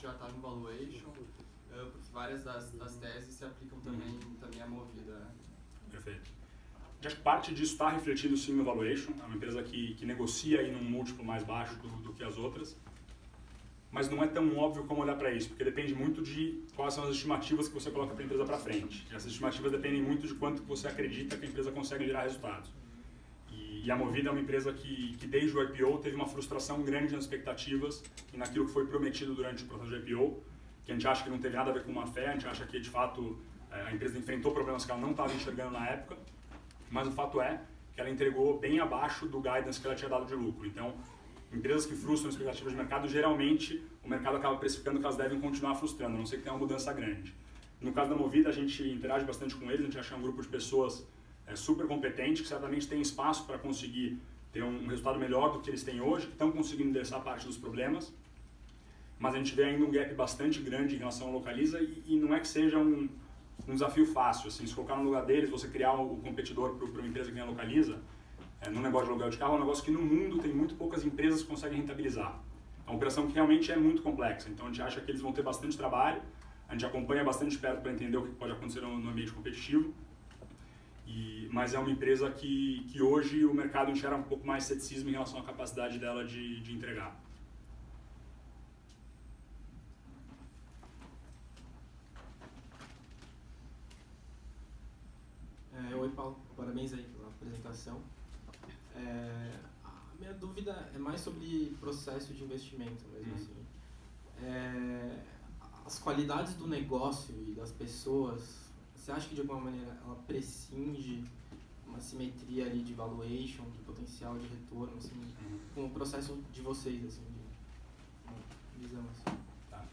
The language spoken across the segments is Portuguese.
já estava em valuation, porque várias das teses se aplicam também à Movida. Né? Perfeito. Acho que parte disso está refletido sim no valuation, é uma empresa que negocia aí num múltiplo mais baixo do que as outras, mas não é tão óbvio como olhar para isso, porque depende muito de quais são as estimativas que você coloca para a empresa para frente. E essas estimativas dependem muito de quanto você acredita que a empresa consegue gerar resultados. E a Movida é uma empresa que desde o IPO teve uma frustração grande nas expectativas e naquilo que foi prometido durante o processo de IPO, que a gente acha que não teve nada a ver com má fé, a gente acha que de fato a empresa enfrentou problemas que ela não estava enxergando na época, mas o fato é que ela entregou bem abaixo do guidance que ela tinha dado de lucro. Então, empresas que frustram as expectativas de mercado, geralmente o mercado acaba precificando que elas devem continuar frustrando, a não ser que tenha uma mudança grande. No caso da Movida, a gente interage bastante com eles, a gente acha um grupo de pessoas super competente, que certamente tem espaço para conseguir ter um resultado melhor do que eles têm hoje, que estão conseguindo endereçar parte dos problemas, mas a gente vê ainda um gap bastante grande em relação ao Localiza e não é que seja um desafio fácil. Assim, se colocar no lugar deles, você criar o competidor para uma empresa que nem a Localiza, no negócio de aluguel de carro, é um negócio que no mundo tem muito poucas empresas que conseguem rentabilizar. É uma operação que realmente é muito complexa, então a gente acha que eles vão ter bastante trabalho, a gente acompanha bastante de perto para entender o que pode acontecer no ambiente competitivo, mas é uma empresa que hoje o mercado enxerga um pouco mais ceticismo em relação à capacidade dela de entregar. Oi, Paulo. Parabéns aí pela apresentação. A minha dúvida é mais sobre processo de investimento mesmo. Assim. As qualidades do negócio e das pessoas, você acha que de alguma maneira ela prescinde uma simetria ali de valuation, de potencial de retorno, assim, com o processo de vocês, assim, de visão, assim? Tá.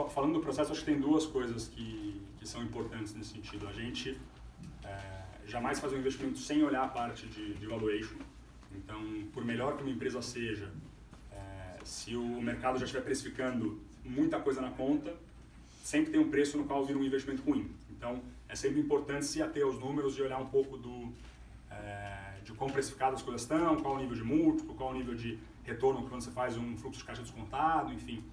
Falando do processo, acho que tem duas coisas que são importantes nesse sentido. A gente jamais faz um investimento sem olhar a parte de valuation. Então, por melhor que uma empresa seja, se o mercado já estiver precificando muita coisa na conta, sempre tem um preço no qual vira um investimento ruim. Então, é sempre importante se ater aos números e olhar um pouco de quão precificadas as coisas estão, qual o nível de múltiplo, qual o nível de retorno quando você faz um fluxo de caixa descontado, enfim.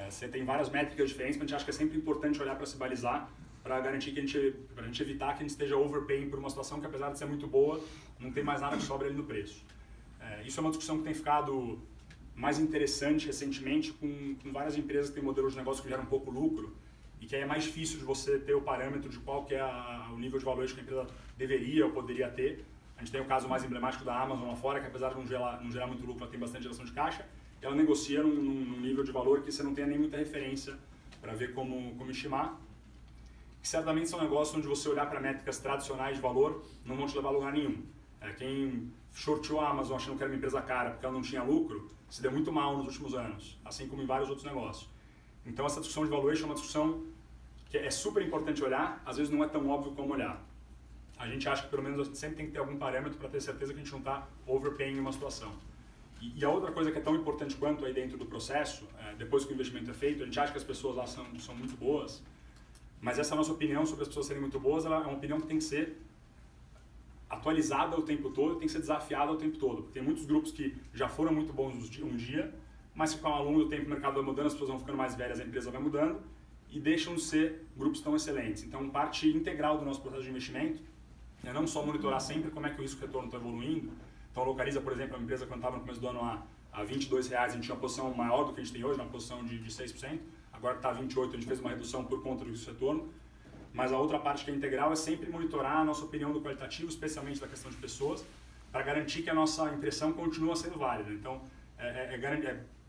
Você tem várias métricas diferentes, mas a gente acha que é sempre importante olhar para se balizar, para garantir que a gente evitar que a gente esteja overpaying por uma situação que, apesar de ser muito boa, não tem mais nada que sobra ali no preço. Isso é uma discussão que tem ficado mais interessante recentemente com várias empresas que têm modelos de negócio que geram pouco lucro e que aí é mais difícil de você ter o parâmetro de qual que é o nível de valuation que a empresa deveria ou poderia ter. A gente tem o caso mais emblemático da Amazon lá fora, que apesar de não gerar muito lucro, ela tem bastante geração de caixa, e ela negocia num nível de valor que você não tem nem muita referência para ver como estimar. Que certamente são negócios onde você olhar para métricas tradicionais de valor não vão te levar a lugar nenhum. Quem shortou a Amazon achando que era uma empresa cara porque ela não tinha lucro, se deu muito mal nos últimos anos, assim como em vários outros negócios. Então essa discussão de valuation é uma discussão que é super importante olhar, às vezes não é tão óbvio como olhar. A gente acha que pelo menos a gente sempre tem que ter algum parâmetro para ter certeza que a gente não está overpaying em uma situação. E a outra coisa que é tão importante quanto aí dentro do processo, depois que o investimento é feito, a gente acha que as pessoas lá são muito boas, mas essa nossa opinião sobre as pessoas serem muito boas, ela é uma opinião que tem que ser atualizada o tempo todo, tem que ser desafiada o tempo todo. Porque tem muitos grupos que já foram muito bons um dia, mas que ao longo do tempo o mercado vai mudando, as pessoas vão ficando mais velhas, a empresa vai mudando e deixam de ser grupos tão excelentes. Então, parte integral do nosso processo de investimento é não só monitorar sempre como é que o risco-retorno está evoluindo. Então, a Localiza, por exemplo, é uma empresa que quando estava no começo do ano a R$22, a gente tinha uma posição maior do que a gente tem hoje, uma posição de 6%. Agora que está a 28%, a gente fez uma redução por conta do risco-retorno. Mas a outra parte que é integral é sempre monitorar a nossa opinião do qualitativo, especialmente da questão de pessoas, para garantir que a nossa impressão continua sendo válida. Então,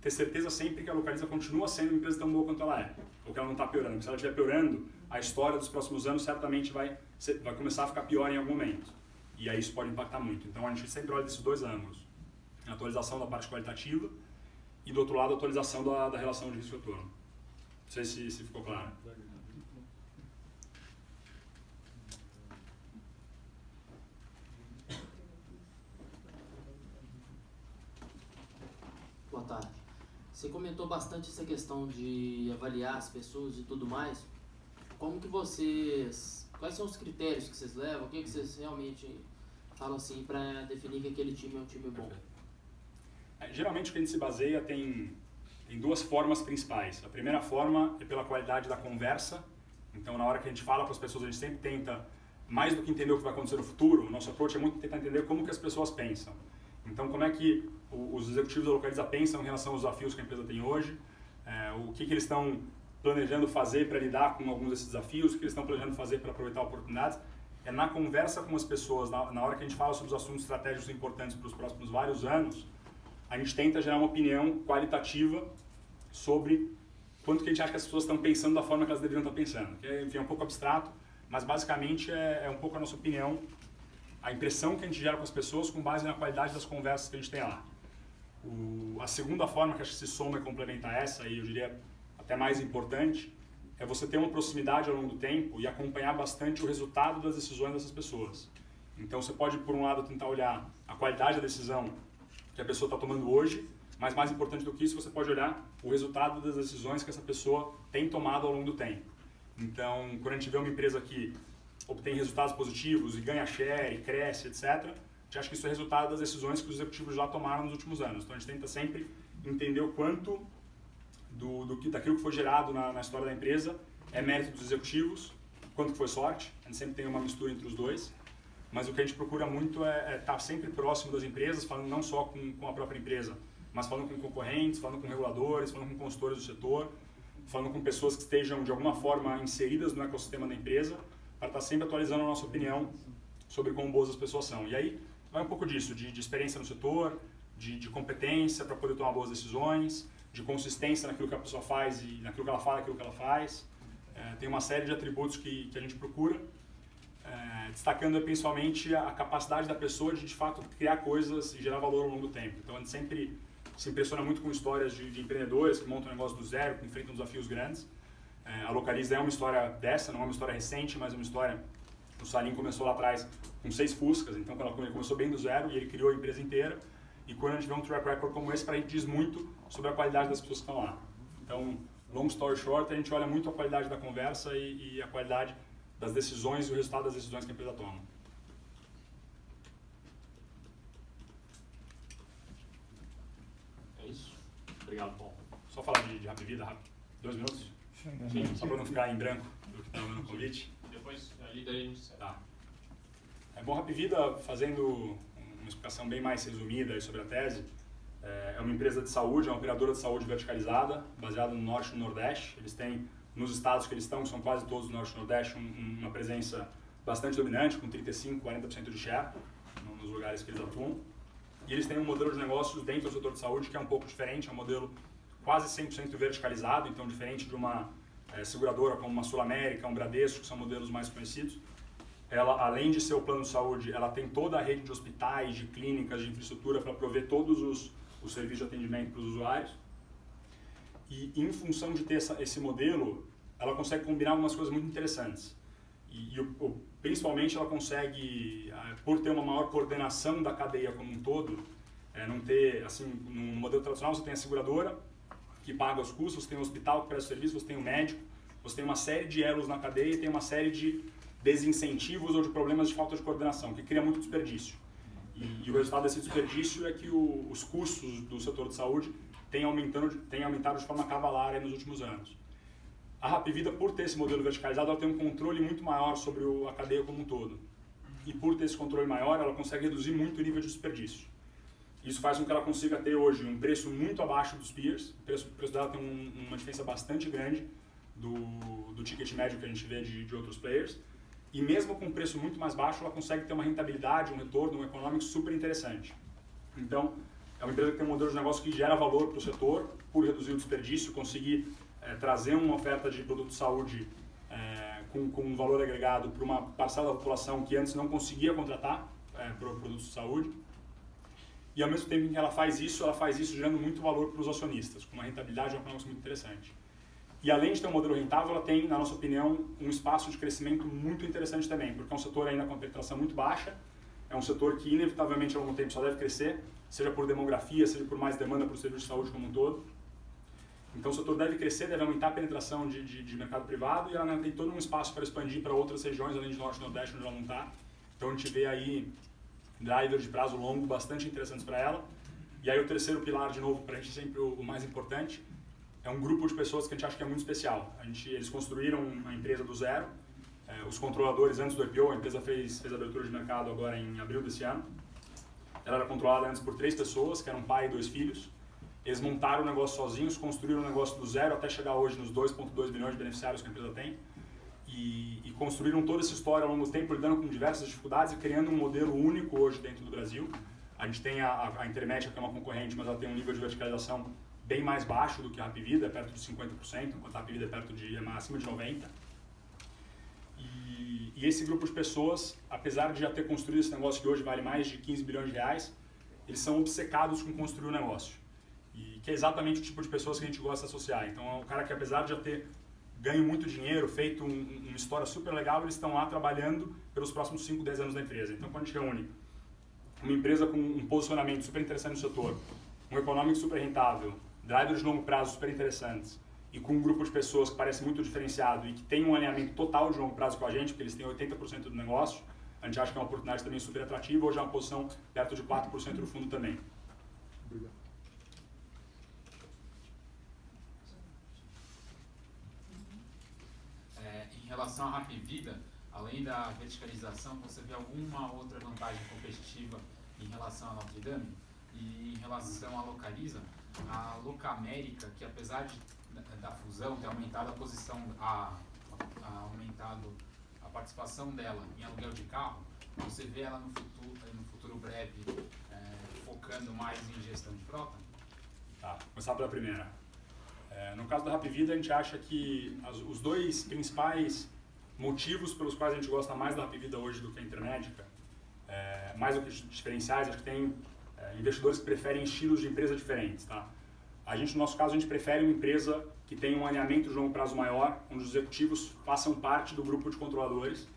ter certeza sempre que a Localiza continua sendo uma empresa tão boa quanto ela é, ou que ela não está piorando. Porque se ela estiver piorando, a história dos próximos anos certamente vai começar a ficar pior em algum momento. E aí isso pode impactar muito. Então, a gente sempre olha desses dois ângulos. A atualização da parte qualitativa e, do outro lado, a atualização da relação de risco-retorno. Não sei se ficou claro. Boa tarde. Você comentou bastante essa questão de avaliar as pessoas e tudo mais. Como que quais são os critérios que vocês levam? O que vocês realmente falam assim para definir que aquele time é um time bom? Geralmente o que a gente se baseia tem duas formas principais. A primeira forma é pela qualidade da conversa. Então, na hora que a gente fala para as pessoas, a gente sempre tenta, mais do que entender o que vai acontecer no futuro, o nosso approach é muito tentar entender como que as pessoas pensam. Então, como é que os executivos da Localiza pensam em relação aos desafios que a empresa tem hoje, o que eles estão planejando fazer para lidar com alguns desses desafios, o que eles estão planejando fazer para aproveitar oportunidades. É na conversa com as pessoas, na hora que a gente fala sobre os assuntos estratégicos importantes para os próximos vários anos, a gente tenta gerar uma opinião qualitativa sobre quanto que a gente acha que as pessoas estão pensando da forma que elas deveriam estar pensando. Que enfim, é um pouco abstrato, mas basicamente é um pouco a nossa opinião, a impressão que a gente gera com as pessoas com base na qualidade das conversas que a gente tem lá. A segunda forma que acho que se soma e complementa essa, e eu diria até mais importante, é você ter uma proximidade ao longo do tempo e acompanhar bastante o resultado das decisões dessas pessoas. Então você pode, por um lado, tentar olhar a qualidade da decisão que a pessoa está tomando hoje, mas mais importante do que isso, você pode olhar o resultado das decisões que essa pessoa tem tomado ao longo do tempo. Então, quando a gente vê uma empresa que obtém resultados positivos e ganha share, e cresce, etc., a gente acha que isso é resultado das decisões que os executivos já tomaram nos últimos anos. Então, a gente tenta sempre entender o quanto daquilo que foi gerado na história da empresa é mérito dos executivos, quanto que foi sorte. A gente sempre tem uma mistura entre os dois. Mas o que a gente procura muito é estar sempre próximo das empresas, falando não só com a própria empresa, mas falando com concorrentes, falando com reguladores, falando com consultores do setor, falando com pessoas que estejam de alguma forma inseridas no ecossistema da empresa, para estar sempre atualizando a nossa opinião sobre como boas as pessoas são. E aí vai um pouco disso, de experiência no setor, de competência para poder tomar boas decisões, de consistência naquilo que a pessoa faz e naquilo que ela fala, naquilo que ela faz. Tem uma série de atributos que a gente procura, destacando principalmente a capacidade da pessoa de fato criar coisas e gerar valor ao longo do tempo. Então a gente sempre se impressiona muito com histórias de empreendedores que montam um negócio do zero, que enfrentam desafios grandes. A Localiza é uma história dessa, não é uma história recente, mas é uma história... O Salim começou lá atrás com 6 Fuscas, então ele começou bem do zero e ele criou a empresa inteira. E quando a gente vê um track record como esse, para a gente diz muito sobre a qualidade das pessoas que estão lá. Então, long story short, a gente olha muito a qualidade da conversa e a qualidade das decisões e o resultado das decisões que a empresa toma. É isso. Obrigado, Paulo. Só falar de Happy Vida, rápido. 2 minutos? Sim, só para não ficar em branco do que está no convite. Depois, ali daí a gente segue. Tá. Bom, Happy Vida, fazendo uma explicação bem mais resumida sobre a tese, é uma empresa de saúde, é uma operadora de saúde verticalizada, baseada no Norte e no Nordeste. Eles têm, nos estados que eles estão, que são quase todos do Norte e Nordeste, uma presença bastante dominante, com 35%, 40% de share nos lugares que eles atuam. E eles têm um modelo de negócios dentro do setor de saúde que é um pouco diferente, é um modelo quase 100% verticalizado, então diferente de uma seguradora como uma Sul América, um Bradesco, que são modelos mais conhecidos. Ela, além de ser o plano de saúde, ela tem toda a rede de hospitais, de clínicas, de infraestrutura para prover todos os serviços de atendimento para os usuários. E em função de ter esse modelo, ela consegue combinar algumas coisas muito interessantes. Principalmente ela consegue, por ter uma maior coordenação da cadeia como um todo, não ter, assim, no modelo tradicional você tem a seguradora, que paga os custos, você tem o hospital que presta serviço, você tem o médico, você tem uma série de elos na cadeia e tem uma série de desincentivos ou de problemas de falta de coordenação, que cria muito desperdício. E o resultado desse desperdício é que os custos do setor de saúde têm aumentado de forma cavalar nos últimos anos. A Happy Vida, por ter esse modelo verticalizado, ela tem um controle muito maior sobre a cadeia como um todo. E por ter esse controle maior, ela consegue reduzir muito o nível de desperdício. Isso faz com que ela consiga ter hoje um preço muito abaixo dos peers. O preço dela tem uma diferença bastante grande do ticket médio que a gente vê de outros players. E mesmo com um preço muito mais baixo, ela consegue ter uma rentabilidade, um retorno, um econômico super interessante. Então, é uma empresa que tem um modelo de negócio que gera valor para o setor, por reduzir o desperdício, conseguir trazer uma oferta de produto de saúde com um valor agregado para uma parcela da população que antes não conseguia contratar produtos de saúde. E ao mesmo tempo em que ela faz isso gerando muito valor para os acionistas, com uma rentabilidade e um econômico muito interessante. E além de ter um modelo rentável, ela tem, na nossa opinião, um espaço de crescimento muito interessante também, porque é um setor ainda com penetração muito baixa, é um setor que inevitavelmente ao longo do tempo só deve crescer, seja por demografia, seja por mais demanda para o serviço de saúde como um todo. Então o setor deve crescer, deve aumentar a penetração de mercado privado e ela ainda tem todo um espaço para expandir para outras regiões, além de Norte e Nordeste, onde ela não está. Então a gente vê aí drivers de prazo longo bastante interessantes para ela. E aí o terceiro pilar, de novo, para a gente sempre o mais importante, é um grupo de pessoas que a gente acha que é muito especial. Eles construíram uma empresa do zero. Os controladores, antes do IPO, a empresa fez a abertura de mercado agora em abril desse ano. Ela era controlada antes por 3 pessoas, que eram um pai e 2 filhos. Eles montaram o negócio sozinhos, construíram o negócio do zero até chegar hoje nos 2,2 milhões de beneficiários que a empresa tem. E construíram toda essa história ao longo do tempo, lidando com diversas dificuldades e criando um modelo único hoje dentro do Brasil. A gente tem a Intermédica, que é uma concorrente, mas ela tem um nível de verticalização bem mais baixo do que a Hapvida, perto de 50%, enquanto a Hapvida é acima de 90%. E esse grupo de pessoas, apesar de já ter construído esse negócio que hoje vale mais de 15 bilhões de reais, eles são obcecados com construir o negócio. E que é exatamente o tipo de pessoas que a gente gosta de associar. Então é um cara que, apesar de já ter ganho muito dinheiro, feito uma história super legal, eles estão lá trabalhando pelos próximos 5, 10 anos da empresa. Então quando a gente reúne uma empresa com um posicionamento super interessante no setor, um econômico super rentável, drivers de longo prazo super interessantes, e com um grupo de pessoas que parece muito diferenciado e que tem um alinhamento total de longo prazo com a gente, porque eles têm 80% do negócio, a gente acha que é uma oportunidade também super atrativa. Hoje é uma posição perto de 4% do fundo também. Obrigado. Em relação à Hapvida, além da verticalização, você vê alguma outra vantagem competitiva em relação à Notre Dame? E em relação à Localiza, a Locamérica, que apesar da fusão ter aumentado a posição, aumentado a participação dela em aluguel de carro, você vê ela no futuro breve focando mais em gestão de frota? Tá, vou começar pela primeira. No caso da Hapvida, a gente acha que os 2 principais motivos pelos quais a gente gosta mais da Hapvida hoje do que a Intermédica, mais do que diferenciais, acho que tem investidores que preferem estilos de empresa diferentes. Tá? No nosso caso, a gente prefere uma empresa que tenha um alinhamento de longo prazo maior, onde os executivos façam parte do grupo de controladores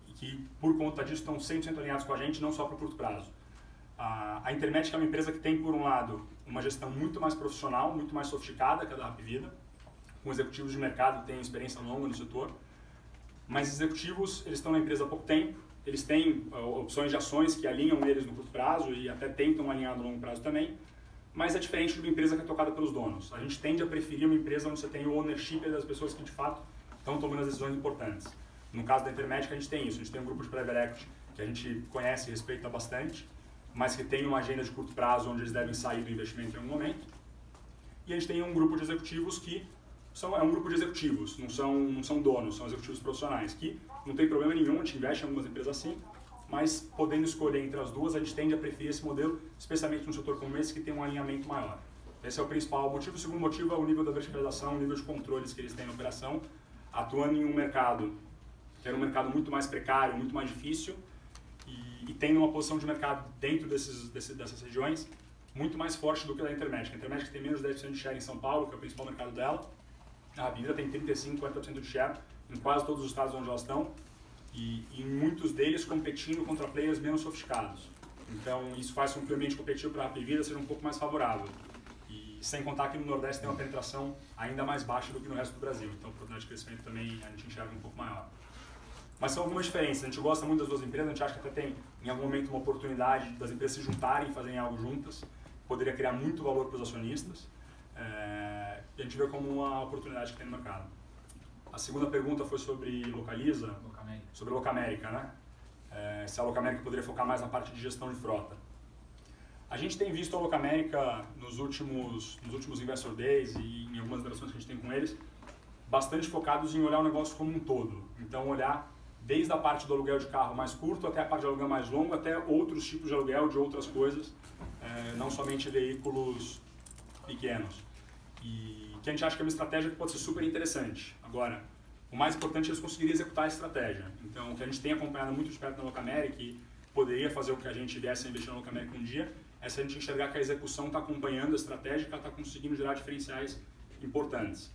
e que, por conta disso, estão 100% alinhados com a gente, não só para o curto prazo. A Intermédica é uma empresa que tem, por um lado, uma gestão muito mais profissional, muito mais sofisticada que a da Hapvida, com executivos de mercado que têm experiência longa no setor, mas os executivos eles estão na empresa há pouco tempo, eles têm opções de ações que alinham eles no curto prazo e até tentam alinhar no longo prazo também, mas é diferente de uma empresa que é tocada pelos donos. A gente tende a preferir uma empresa onde você tem o ownership das pessoas que de fato estão tomando as decisões importantes. No caso da Intermédica a gente tem isso, a gente tem um grupo de private equity que a gente conhece e respeita bastante, mas que tem uma agenda de curto prazo onde eles devem sair do investimento em algum momento. E a gente tem um grupo de executivos que é um grupo de executivos, não são donos, são executivos profissionais, que não tem problema nenhum, a gente investe em algumas empresas assim, mas podendo escolher entre as duas, a gente tende a preferir esse modelo, especialmente num setor como esse, que tem um alinhamento maior. Esse é o principal motivo. O segundo motivo é o nível da verticalização, o nível de controles que eles têm na operação, atuando em um mercado que era um mercado muito mais precário, muito mais difícil, e tendo uma posição de mercado dentro dessas regiões muito mais forte do que a da Intermédica. A Intermédica tem menos de 10% de share em São Paulo, que é o principal mercado dela. A Hapvida tem 35%, 40% de share em quase todos os estados onde elas estão, e em muitos deles competindo contra players menos sofisticados. Então isso faz com que o ambiente competitivo para a Hapvida seja um pouco mais favorável. E sem contar que no Nordeste tem uma penetração ainda mais baixa do que no resto do Brasil. Então a oportunidade de crescimento também a gente enxerga um pouco maior. Mas são algumas diferenças. A gente gosta muito das duas empresas, a gente acha que até tem em algum momento uma oportunidade das empresas se juntarem e fazerem algo juntas. Poderia criar muito valor para os acionistas. E a gente vê como uma oportunidade que tem no mercado. A segunda pergunta foi sobre Localiza, sobre a Locamérica, né? Se a Locamérica poderia focar mais na parte de gestão de frota. A gente tem visto a Locamérica nos últimos Investor Days e em algumas interações que a gente tem com eles, bastante focados em olhar o negócio como um todo. Então, olhar desde a parte do aluguel de carro mais curto até a parte de aluguel mais longo, até outros tipos de aluguel de outras coisas, não somente veículos pequenos. E que a gente acha que é uma estratégia que pode ser super interessante. Agora, o mais importante é eles conseguirem executar a estratégia. Então, o que a gente tem acompanhado muito de perto na Locamérica e poderia fazer o que a gente viesse a investir na Locamérica um dia, é se a gente enxergar que a execução está acompanhando a estratégia e que ela está conseguindo gerar diferenciais importantes.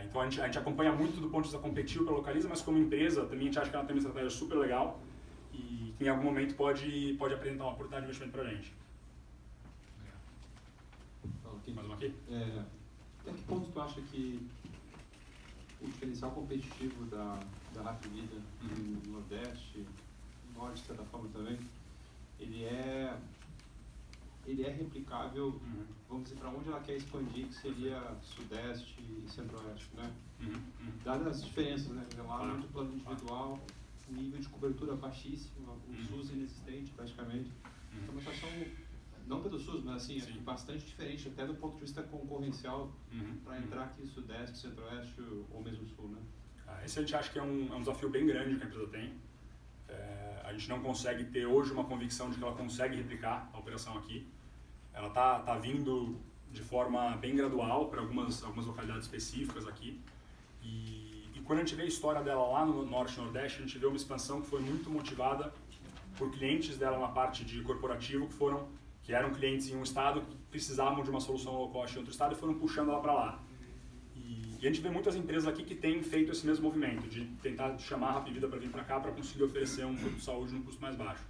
Então, a gente acompanha muito do ponto de vista competitivo para a Localiza, mas como empresa, também a gente acha que ela tem uma estratégia super legal e que em algum momento pode apresentar uma oportunidade de investimento para a gente. Mais uma aqui? Até que ponto tu acha que o diferencial competitivo da Hapvida no Nordeste, no Norte, de certa forma também, ele é ele é replicável, vamos dizer, para onde ela quer expandir, que seria Sudeste e Centro-Oeste, né? Dadas as diferenças, né? Lá no plano individual, o nível de cobertura baixíssimo, o SUS inexistente praticamente. Então, uma situação, não pelo SUS, mas assim, bastante diferente, até do ponto de vista concorrencial, para entrar aqui Sudeste, Centro-Oeste ou mesmo Sul, né? Esse a gente acha que é um desafio bem grande que a empresa tem. A gente não consegue ter hoje uma convicção de que ela consegue replicar a operação aqui. Ela tá vindo de forma bem gradual para algumas localidades específicas aqui. E quando a gente vê a história dela lá no Norte e Nordeste, a gente vê uma expansão que foi muito motivada por clientes dela na parte de corporativo que eram clientes em um estado que precisavam de uma solução low cost em outro estado e foram puxando ela para lá. E a gente vê muitas empresas aqui que têm feito esse mesmo movimento, de tentar chamar a Rapvida para vir para cá para conseguir oferecer um produto de saúde num custo mais baixo.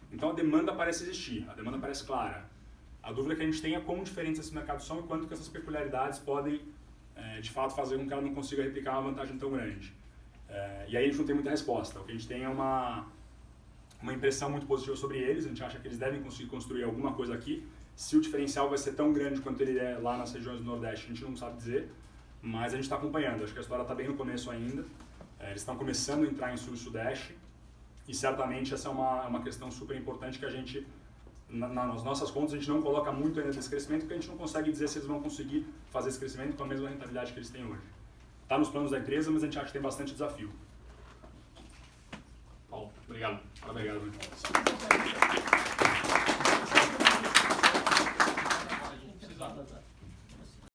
Então a demanda parece existir, a demanda parece clara. A dúvida que a gente tem é quão diferentes esses mercados são e quanto que essas peculiaridades podem, de fato, fazer com que ela não consiga replicar uma vantagem tão grande. E aí a gente não tem muita resposta. O que a gente tem é uma impressão muito positiva sobre eles, a gente acha que eles devem conseguir construir alguma coisa aqui. Se o diferencial vai ser tão grande quanto ele é lá nas regiões do Nordeste, a gente não sabe dizer, mas a gente está acompanhando. Acho que a história está bem no começo ainda. Eles estão começando a entrar em Sul e Sudeste e certamente essa é uma questão super importante que a gente, nas nossas contas, a gente não coloca muito ainda nesse crescimento porque a gente não consegue dizer se eles vão conseguir fazer esse crescimento com a mesma rentabilidade que eles têm hoje. Está nos planos da empresa, mas a gente acha que tem bastante desafio. Paulo, obrigado. Obrigado.